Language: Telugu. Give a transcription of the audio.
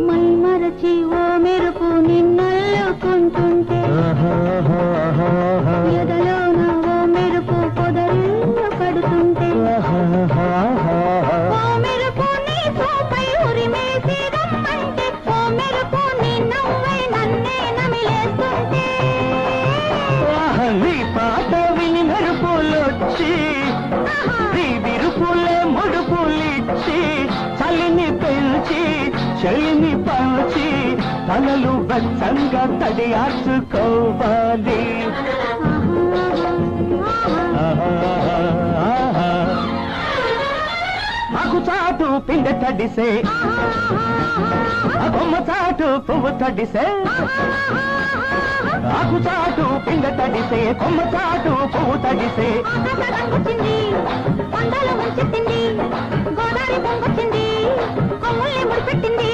మై మరచి ఓ మెరుపు నిన్నల్లుకుంటుంటే ఎదలోన ఓ మెరుపు పొదరిల్లు పడుతుంటే ఓ మెరుపు నీ చూపై ఉరిమేసి రమ్మంటే ఓ మెరుపు నీ నవ్వై నన్నే నమిలేస్తుంటే నీ పాట విని మెరుపులొచ్చి నీ విరుపులే ముడుపులిచ్చి చలిని పెంచి చెలిని పంచి తలలు బచ్చంగా తడియార్చుకోవాలి ఆకు చాటు పిండి తడిసే బొమ్మ చాటు పువ్వు తడిసే ఆకు చాటు పిండి తడిసే కొమ్మ చాటు పువ్వు తడిసే కొండలు ముంచెత్తింది గోదావరి పొంగొచ్చింది కొమ్ముల్ని ముడిపెట్టింది